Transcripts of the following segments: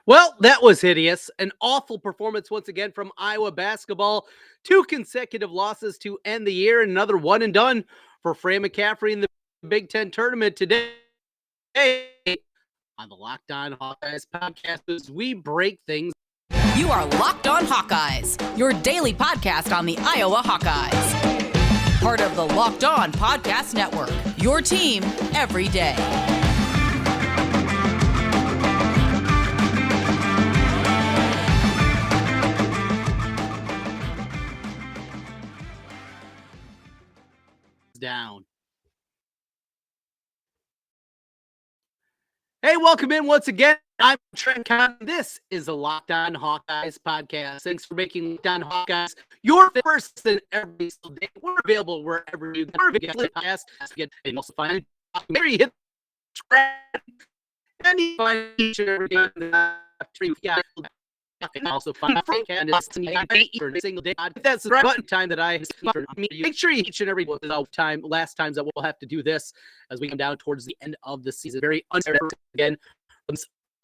Well, that was hideous. An awful performance once again from Iowa basketball. 2 consecutive losses to end the year. Another one and done for Fran McCaffrey in the Big Ten tournament today on the Locked On Hawkeyes podcast as we break things. You are Locked On Hawkeyes, your daily podcast on the Iowa Hawkeyes. Part of the Locked On Podcast Network, your team every day. Down. Hey, welcome in once again. I'm Trent Conn. This is the Locked On Hawkeyes podcast. Thanks for making Locked On Hawkeyes your first and every single day. We're available wherever you get the podcast. You can also find where you hit and you find each and every day. And also find Frank and it's every single day. That's the right time that I make sure each and every time. Last times that we'll have to do this as we come down towards the end of the season. Very unfair again.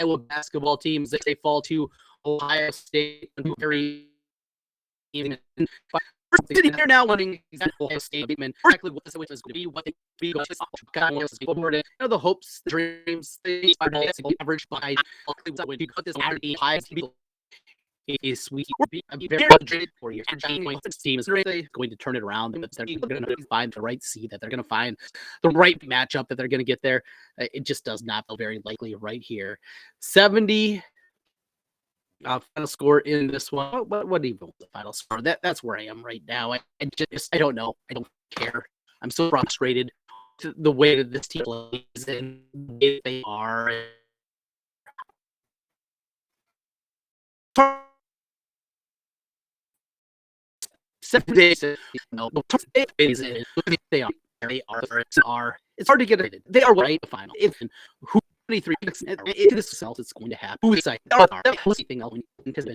Iowa basketball teams they fall to Ohio State. Very sitting here now wanting Ohio State exactly what this was going to be, what they be going to the hopes, the dreams, the average by when you put this high is sweet. For your team is going to turn it around. They're going to find the right seed, that they're going to find the right matchup, that they're going to get there. It just does not feel very likely right here. 70 final score in this one. What even was the final score? That's where I am right now. I don't know. I don't care. I'm so frustrated to the way that this team plays and the way they are. 7 days, they are. It's hard to get it. They are right the final. If who 23 if this else it's going to happen. Who's like anything else because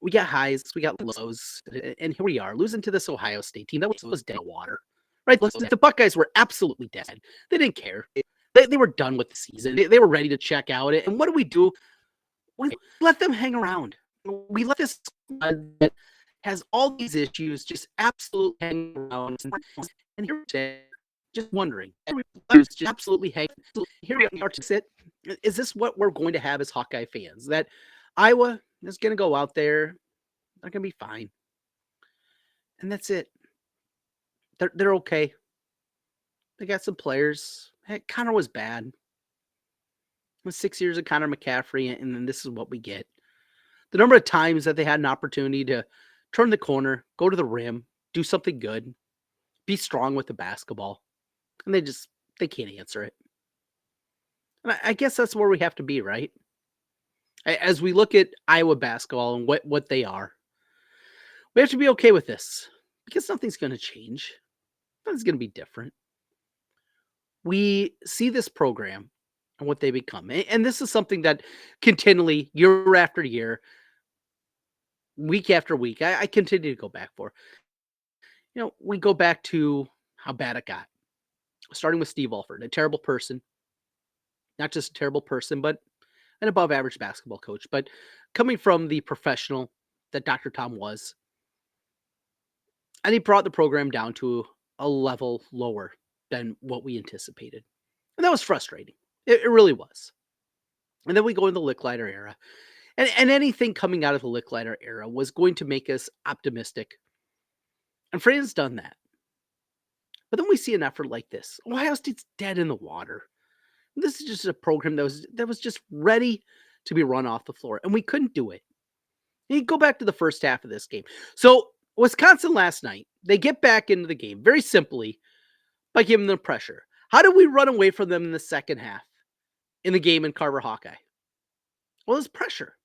we got highs, we got lows, and here we are losing to this Ohio State team that was dead water. Right? The Buckeyes were absolutely dead. They didn't care. They were done with the season. They were ready to check out. And what do? We let them hang around. We let this has all these issues just absolutely hanging around. And here we're just wondering, just absolutely hanging. Here we are to sit. Is this what we're going to have as Hawkeye fans? That Iowa is going to go out there, they're going to be fine. And that's it. They're okay. They got some players. Heck, Connor was bad. It was 6 years of Connor McCaffrey, and then this is what we get. The number of times that they had an opportunity to turn the corner, go to the rim, do something good, be strong with the basketball. And they can't answer it. And I guess that's where we have to be, right? As we look at Iowa basketball and what they are, we have to be okay with this because nothing's going to change. Nothing's going to be different. We see this program and what they become. And this is something that continually, year after year, week after week, I continue to go back for. We go back to how bad it got. Starting with Steve Alford, a terrible person. Not just a terrible person, but an above-average basketball coach. But coming from the professional that Dr. Tom was, and he brought the program down to a level lower than what we anticipated. And that was frustrating. It really was. And then we go in the Licklider era. And anything coming out of the Licklider era was going to make us optimistic. And Fran's done that. But then we see an effort like this. Ohio State's dead in the water. This is just a program that was just ready to be run off the floor. And we couldn't do it. And you go back to the first half of this game. So Wisconsin last night, they get back into the game very simply by giving them pressure. How did we run away from them in the second half in the game in Carver Hawkeye? Well, it was pressure.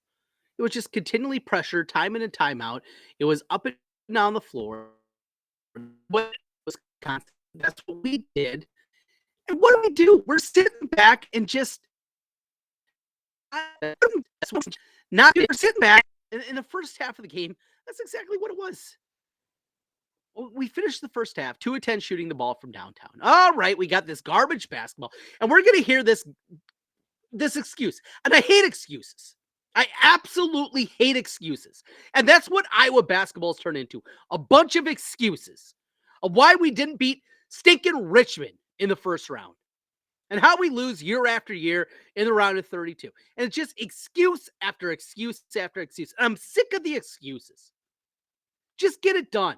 It was just continually pressure, time in and time out. It was up and down the floor. What Wisconsin? That's what we did. And what do? We're sitting back and just not we're sitting back in the first half of the game. That's exactly what it was. We finished the first half, 2 of 10 shooting the ball from downtown. All right, we got this garbage basketball, and we're going to hear this excuse. And I hate excuses. I absolutely hate excuses. And that's what Iowa basketball's turned into. A bunch of excuses of why we didn't beat stinking Richmond in the first round and how we lose year after year in the round of 32. And it's just excuse after excuse after excuse. And I'm sick of the excuses. Just get it done.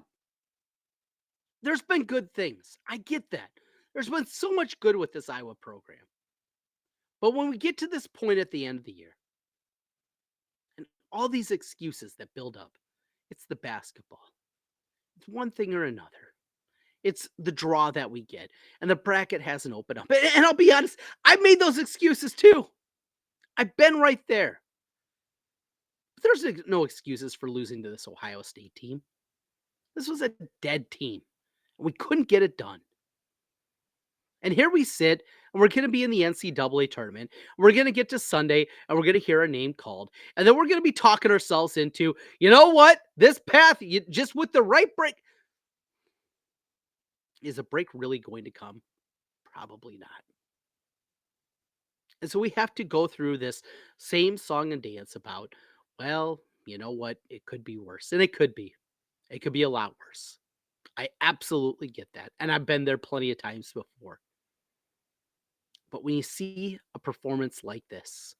There's been good things. I get that. There's been so much good with this Iowa program. But when we get to this point at the end of the year, and all these excuses that build up, it's the basketball. It's one thing or another. It's the draw that we get, and the bracket hasn't opened up. And I'll be honest, I made those excuses too. I've been right there. But there's no excuses for losing to this Ohio State team. This was a dead team, and we couldn't get it done. And here we sit, and we're going to be in the NCAA tournament. We're going to get to Sunday, and we're going to hear our name called. And then we're going to be talking ourselves into, you know what? This path, just with the right break. Is a break really going to come? Probably not. And so we have to go through this same song and dance about, well, you know what? It could be worse. And it could be. It could be a lot worse. I absolutely get that. And I've been there plenty of times before. But when you see a performance like this,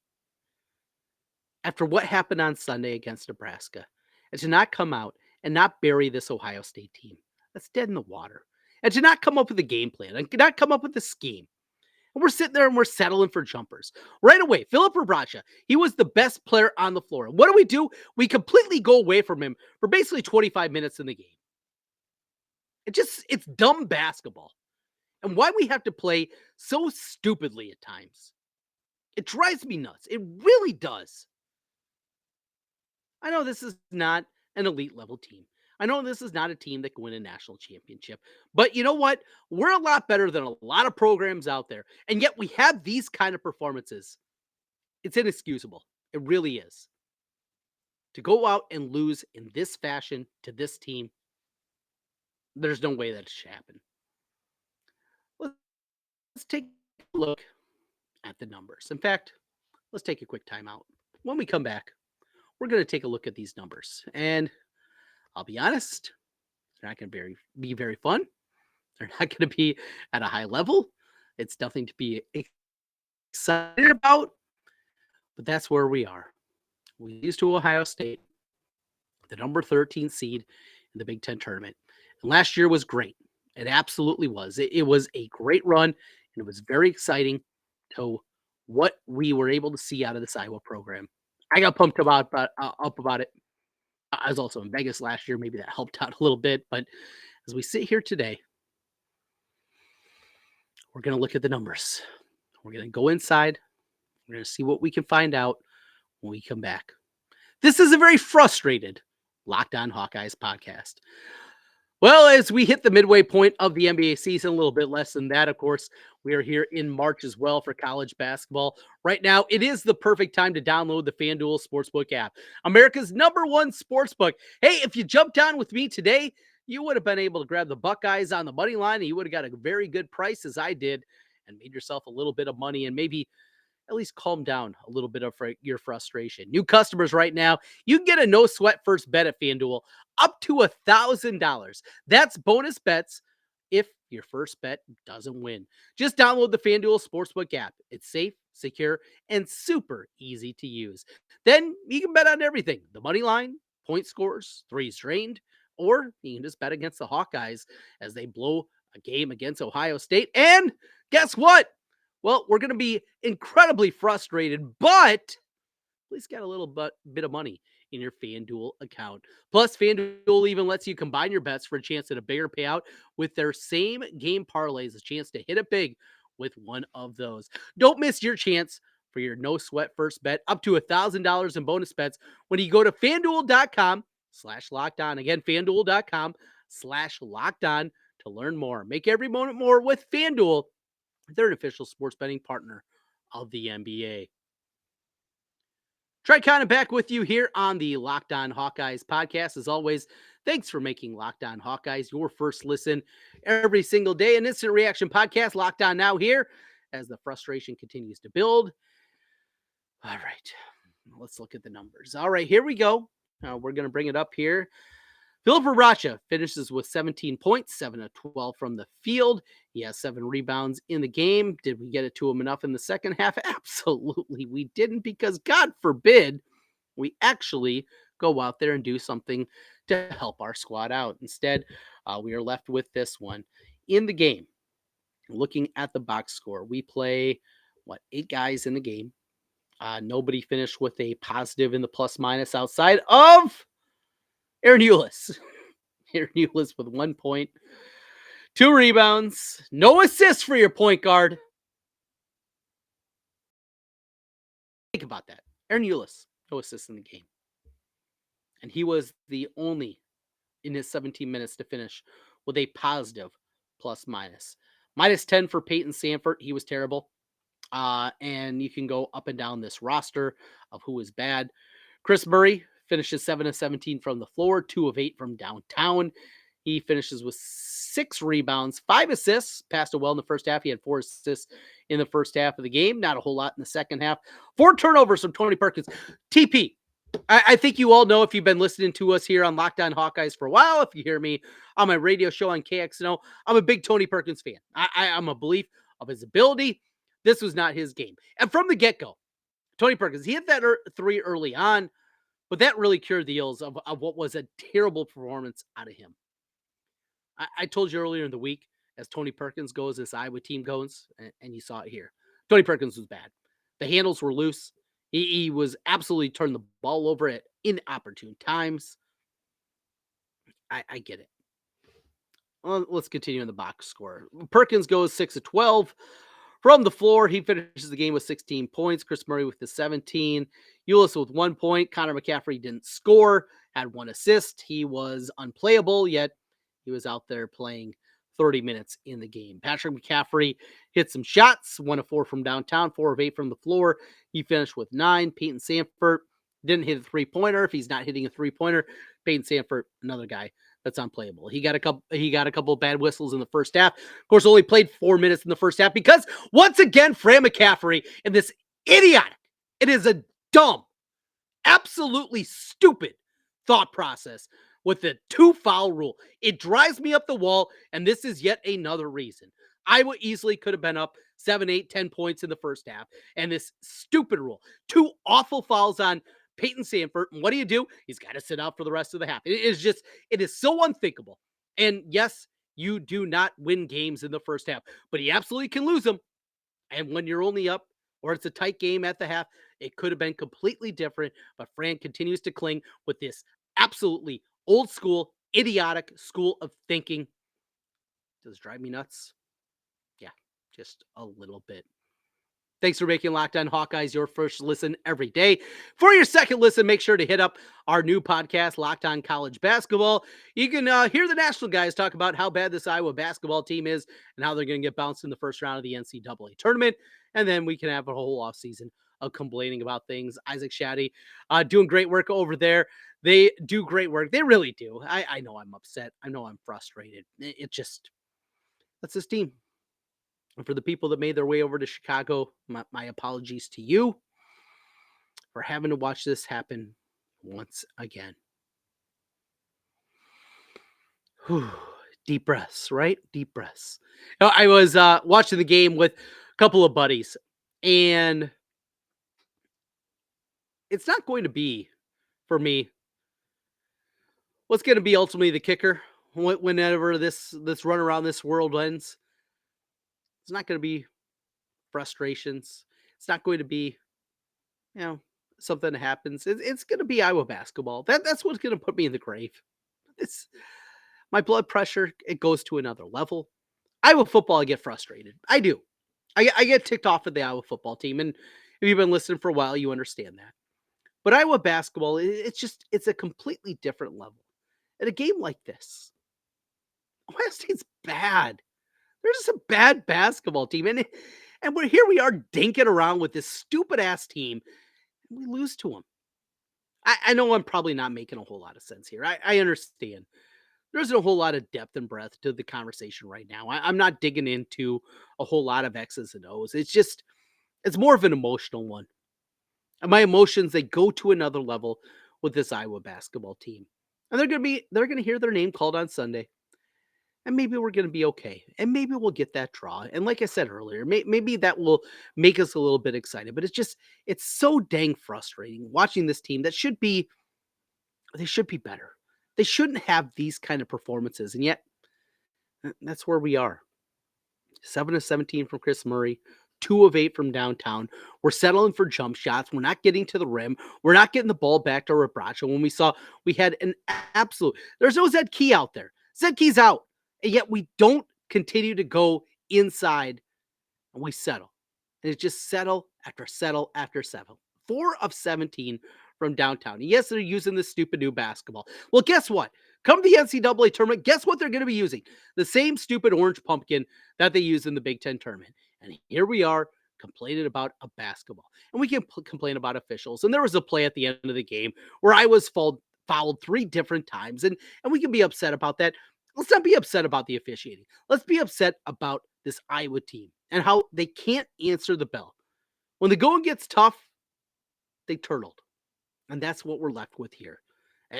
after what happened on Sunday against Nebraska, and to not come out and not bury this Ohio State team, that's dead in the water. And to not come up with a game plan and not come up with a scheme. And we're sitting there and we're settling for jumpers. Right away, Philip Rabracha, he was the best player on the floor. And what do? We completely go away from him for basically 25 minutes in the game. It's dumb basketball. And why we have to play so stupidly at times. It drives me nuts. It really does. I know this is not an elite level team. I know this is not a team that can win a national championship. But you know what? We're a lot better than a lot of programs out there. And yet we have these kind of performances. It's inexcusable. It really is. To go out and lose in this fashion to this team, there's no way that it should happen. Let's take a look at the numbers. In fact, let's take a quick timeout. When we come back, we're going to take a look at these numbers. And I'll be honest, they're not going to be very fun. They're not going to be at a high level. It's nothing to be excited about. But that's where we are. We lose to Ohio State, the number 13 seed in the Big Ten tournament. And last year was great. It absolutely was. It was a great run, and it was very exciting to what we were able to see out of this Iowa program. I got pumped up about it. I was also in Vegas last year. Maybe that helped out a little bit. But as we sit here today, we're going to look at the numbers. We're going to go inside. We're going to see what we can find out when we come back. This is a very frustrated Locked On Hawkeyes podcast. Well, as we hit the midway point of the NBA season, a little bit less than that, of course, we are here in March as well for college basketball. Right now, it is the perfect time to download the FanDuel Sportsbook app, America's #1 sportsbook. Hey, if you jumped on with me today, you would have been able to grab the Buckeyes on the money line, and you would have got a very good price as I did, and made yourself a little bit of money and maybe at least calm down a little bit of your frustration. New customers right now, you can get a no sweat first bet at FanDuel up to $1,000. That's bonus bets if your first bet doesn't win. Just download the FanDuel Sportsbook app. It's safe, secure, and super easy to use. Then you can bet on everything. The money line, point scores, threes drained, or you can just bet against the Hawkeyes as they blow a game against Ohio State. And guess what? Well, we're going to be incredibly frustrated, but at least get a little bit of money in your FanDuel account. Plus, FanDuel even lets you combine your bets for a chance at a bigger payout with their same game parlays, a chance to hit it big with one of those. Don't miss your chance for your no sweat first bet up to $1,000 in bonus bets when you go to FanDuel.com/lockedon. Again, FanDuel.com/lockedon to learn more. Make every moment more with FanDuel. They're an official sports betting partner of the NBA. Trey Conn back with you here on the Locked On Hawkeyes podcast. As always, thanks for making Locked On Hawkeyes your first listen every single day. An instant reaction podcast, Locked On Now here, as the frustration continues to build. All right, let's look at the numbers. All right, here we go. We're going to bring it up here. Philip Racha finishes with 17 points, 7 of 12 from the field. He has 7 rebounds in the game. Did we get it to him enough in the second half? Absolutely, we didn't, because God forbid we actually go out there and do something to help our squad out. Instead, we are left with this one. In the game, looking at the box score, we play, 8 guys in the game. Nobody finished with a positive in the plus minus outside of Aaron Eulis. Aaron Eulis with 1 point, 2 rebounds, no assists for your point guard. Think about that. Aaron Eulis, no assists in the game. And he was the only in his 17 minutes to finish with a positive plus minus. Minus 10 for Peyton Sanford. He was terrible. And you can go up and down this roster of who is bad. Chris Murray finishes 7 of 17 from the floor, 2 of 8 from downtown. He finishes with 6 rebounds, 5 assists, passed it well in the first half. He had 4 assists in the first half of the game, not a whole lot in the second half. 4 turnovers from Tony Perkins. TP, I think you all know, if you've been listening to us here on Locked On Hawkeyes for a while, if you hear me on my radio show on KXNO, I'm a big Tony Perkins fan. I'm a belief of his ability. This was not his game. And from the get-go, Tony Perkins, he hit that 3 early on, but that really cured the ills of what was a terrible performance out of him. I told you earlier in the week, as Tony Perkins goes, this Iowa team goes, and you saw it here. Tony Perkins was bad. The handles were loose. He was absolutely turning the ball over at inopportune times. I get it. Well, let's continue in the box score. Perkins goes 6 of 12. From the floor, he finishes the game with 16 points. Chris Murray with the 17. Eulis with 1 point. Connor McCaffrey didn't score, had 1 assist. He was unplayable, yet he was out there playing 30 minutes in the game. Patrick McCaffrey hit some shots, 1 of 4 from downtown, 4 of 8 from the floor. He finished with 9. Peyton Sanford didn't hit a 3-pointer. If he's not hitting a 3-pointer, Peyton Sanford, another guy that's unplayable. He got a couple of bad whistles in the first half. Of course, only played 4 minutes in the first half because, once again, Fran McCaffrey and this idiotic, it is a dumb, absolutely stupid thought process with the 2-foul rule. It drives me up the wall, and this is yet another reason. Iowa easily could have been up 7, 8, 10 points in the first half, and this stupid rule. 2 awful fouls on Peyton Sanford, and what do? He's got to sit out for the rest of the half. It is so unthinkable. And yes, you do not win games in the first half, but he absolutely can lose them. And when you're only up, or it's a tight game at the half, it could have been completely different. But Fran continues to cling with this absolutely old school, idiotic school of thinking. Does it drive me nuts? Yeah, just a little bit. Thanks for making Locked On Hawkeyes your first listen every day. For your second listen, make sure to hit up our new podcast, Locked On College Basketball. You can hear the national guys talk about how bad this Iowa basketball team is and how they're going to get bounced in the first round of the NCAA tournament. And then we can have a whole offseason of complaining about things. Isaac Shaddy doing great work over there. They do great work. They really do. I know I'm upset. I know I'm frustrated. That's this team. And for the people that made their way over to Chicago, my apologies to you for having to watch this happen once again. Whew. Deep breaths, right? Deep breaths. I was watching the game with a couple of buddies, and it's not going to be, for me, what's going to be ultimately the kicker whenever this run around this world ends. It's not going to be frustrations. It's not going to be, something that happens. It's going to be Iowa basketball. That's what's going to put me in the grave. It's my blood pressure. It goes to another level. Iowa football, I get frustrated. I do. I get ticked off at the Iowa football team. And if you've been listening for a while, you understand that. But Iowa basketball, it's a completely different level. In a game like this, Ohio State's bad. They're just a bad basketball team. And we are dinking around with this stupid ass team. And we lose to them. I know I'm probably not making a whole lot of sense here. I understand. There's a whole lot of depth and breadth to the conversation right now. I'm not digging into a whole lot of X's and O's. It's more of an emotional one. And my emotions, they go to another level with this Iowa basketball team. And they're gonna hear their name called on Sunday. And maybe we're gonna be okay. And maybe we'll get that draw. And like I said earlier, maybe that will make us a little bit excited. But it's so dang frustrating watching this team that they should be better. They shouldn't have these kind of performances. And yet that's where we are. 7 of 17 from Chris Murray, 2 of 8 from downtown. We're settling for jump shots. We're not getting to the rim. We're not getting the ball back to Rebraca when we had an absolute. There's no Zed Key out there. Zed Key's out. And yet we don't continue to go inside and we settle. And it's just settle after settle after settle. 4 of 17 from downtown. And yes, they're using this stupid new basketball. Well, guess what? Come to the NCAA tournament, guess what they're going to be using? The same stupid orange pumpkin that they use in the Big Ten tournament. And here we are complaining about a basketball. And we can complain about officials. And there was a play at the end of the game where I was fouled 3 different times. And we can be upset about that. Let's not be upset about the officiating. Let's be upset about this Iowa team and how they can't answer the bell. When the going gets tough, they turtled. And that's what we're left with here.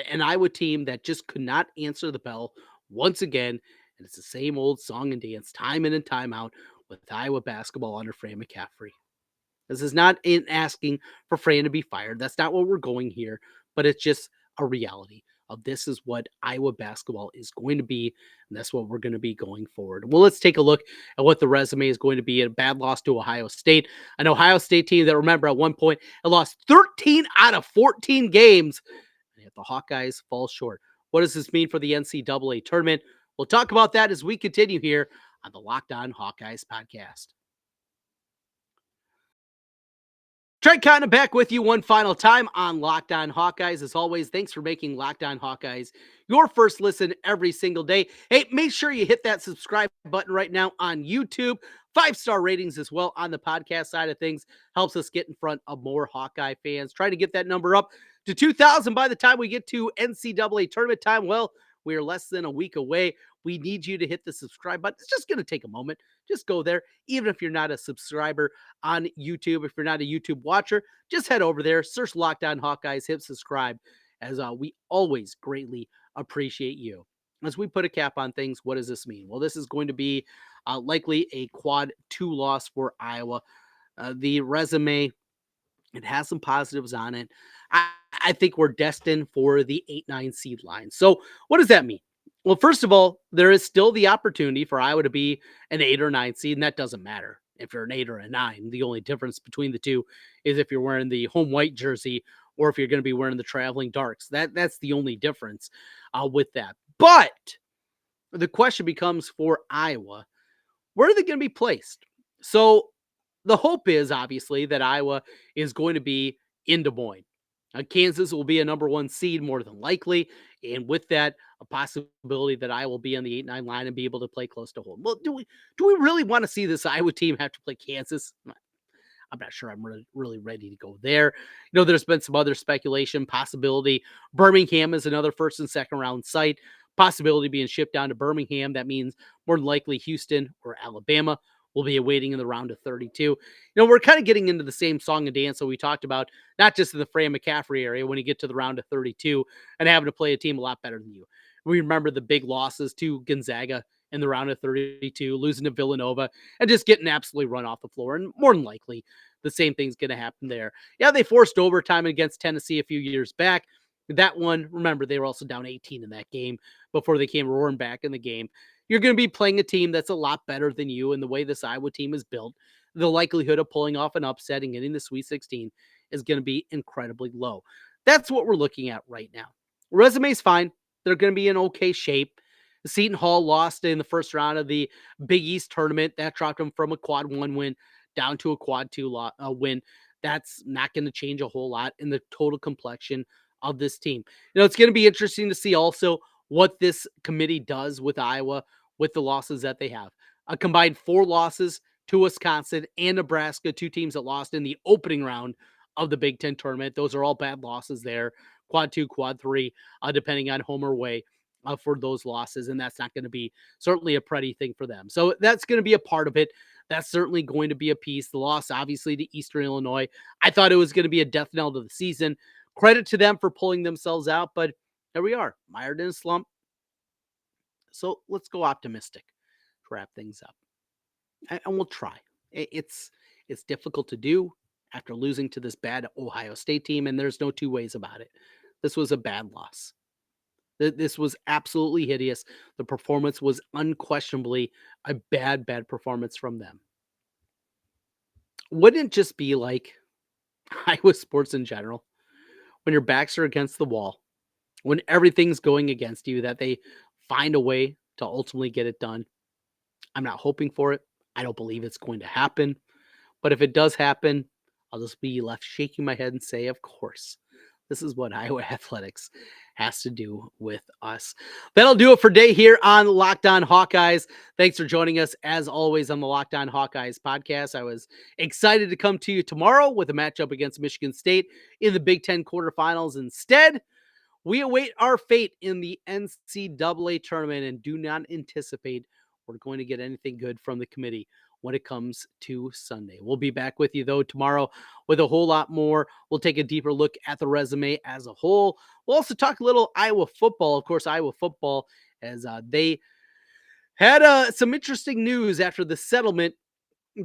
An Iowa team that just could not answer the bell once again. And it's the same old song and dance time in and time out with Iowa basketball under Fran McCaffrey. This is not in asking for Fran to be fired. That's not what we're going here, but it's just a reality of this is what Iowa basketball is going to be, and that's what we're going to be going forward. Well, let's take a look at what the resume is going to be. A bad loss to Ohio State. An Ohio State team that, remember, at one point, it lost 13 out of 14 games, and yet the Hawkeyes fall short. What does this mean for the NCAA tournament? We'll talk about that as we continue here on the Locked On Hawkeyes podcast. Trent Cotton back with you one final time on Locked On Hawkeyes. As always, thanks for making Locked On Hawkeyes your first listen every single day. Hey, make sure you hit that subscribe button right now on YouTube. 5-star ratings as well on the podcast side of things helps us get in front of more Hawkeye fans. Trying to get that number up to 2,000 by the time we get to NCAA tournament time. Well, we are less than a week away. We need you to hit the subscribe button. It's just going to take a moment. Just go there. Even if you're not a subscriber on YouTube, if you're not a YouTube watcher, just head over there, search Locked On Hawkeyes, hit subscribe, as we always greatly appreciate you. As we put a cap on things, what does this mean? Well, this is going to be likely a quad 2 loss for Iowa. The resume, it has some positives on it. I think we're destined for the 8-9 seed line. So what does that mean? Well, first of all, there is still the opportunity for Iowa to be an 8 or 9 seed, and that doesn't matter if you're an 8 or a 9. The only difference between the two is if you're wearing the home white jersey or if you're going to be wearing the traveling darks. That's the only difference with that. But the question becomes for Iowa, where are they going to be placed? So the hope is obviously that Iowa is going to be in Des Moines. Kansas will be a number 1 seed more than likely. And with that, a possibility that I will be on the 8-9 line and be able to play close to home. Well, do we really want to see this Iowa team have to play Kansas? I'm not sure I'm really ready to go there. There's been some other speculation, possibility. Birmingham is another first and second round site. Possibility being shipped down to Birmingham. That means more than likely Houston or Alabama will be awaiting in the round of 32. We're kind of getting into the same song and dance that we talked about, not just in the Fran McCaffrey area when you get to the round of 32 and having to play a team a lot better than you. We remember the big losses to Gonzaga in the round of 32, losing to Villanova, and just getting absolutely run off the floor. And more than likely, the same thing's going to happen there. Yeah, they forced overtime against Tennessee a few years back. That one, remember, they were also down 18 in that game before they came roaring back in the game. You're going to be playing a team that's a lot better than you, and the way this Iowa team is built, the likelihood of pulling off an upset and getting the Sweet 16 is going to be incredibly low. That's what we're looking at right now. Resume's fine. They're going to be in okay shape. Seton Hall lost in the first round of the Big East tournament. That dropped them from a quad 1 win down to a quad 2 win. That's not going to change a whole lot in the total complexion of this team. It's going to be interesting to see also what this committee does with Iowa with the losses that they have. A combined 4 losses to Wisconsin and Nebraska, 2 teams that lost in the opening round of the Big Ten tournament. Those are all bad losses there. Quad 2, quad 3, depending on home or away. for those losses, and that's not going to be certainly a pretty thing for them. So that's going to be a part of it. That's certainly going to be a piece. The loss, obviously, to Eastern Illinois. I thought it was going to be a death knell to the season. Credit to them for pulling themselves out, but here we are, mired in a slump. So let's go optimistic to wrap things up, and we'll try. It's difficult to do after losing to this bad Ohio State team, and there's no two ways about it. This was a bad loss. This was absolutely hideous. The performance was unquestionably a bad performance from them. Wouldn't it just be like Iowa sports in general, when your backs are against the wall, when everything's going against you, that they find a way to ultimately get it done? I'm not hoping for it. I don't believe it's going to happen. But if it does happen, I'll just be left shaking my head and say, of course, this is what Iowa athletics has to do with us. That'll do it for today here on Locked On Hawkeyes. Thanks for joining us, as always, on the Locked On Hawkeyes podcast. I was excited to come to you tomorrow with a matchup against Michigan State in the Big Ten quarterfinals. Instead, we await our fate in the NCAA tournament and do not anticipate we're going to get anything good from the committee when it comes to Sunday. We'll be back with you, though, tomorrow with a whole lot more. We'll take a deeper look at the resume as a whole. We'll also talk a little Iowa football. Of course, Iowa football, as they had some interesting news after the settlement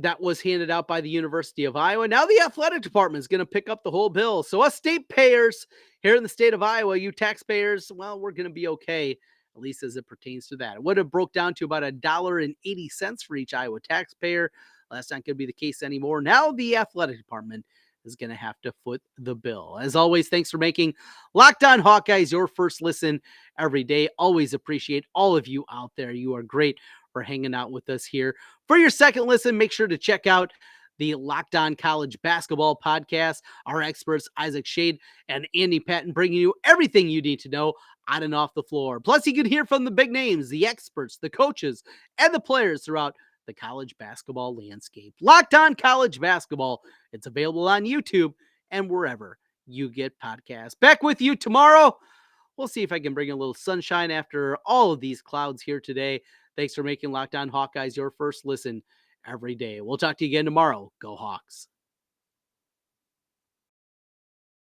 that was handed out by the University of Iowa. Now the athletic department is going to pick up the whole bill. So us state payers here in the state of Iowa, you taxpayers, well, we're going to be okay, at least as it pertains to that. It would have broke down to about $1.80 for each Iowa taxpayer. Well, that's not going to be the case anymore. Now the athletic department is going to have to foot the bill. As always, thanks for making Locked On Hawkeyes your first listen every day. Always appreciate all of you out there. You are great for hanging out with us here. For your second listen, make sure to check out the Locked On College Basketball podcast. Our experts, Isaac Shade and Andy Patton, bringing you everything you need to know on and off the floor. Plus, you can hear from the big names, the experts, the coaches, and the players throughout the college basketball landscape. Locked On College Basketball. It's available on YouTube and wherever you get podcasts. Back with you tomorrow. We'll see if I can bring a little sunshine after all of these clouds here today. Thanks for making Locked On Hawkeyes your first listen every day. We'll talk to you again tomorrow. Go Hawks.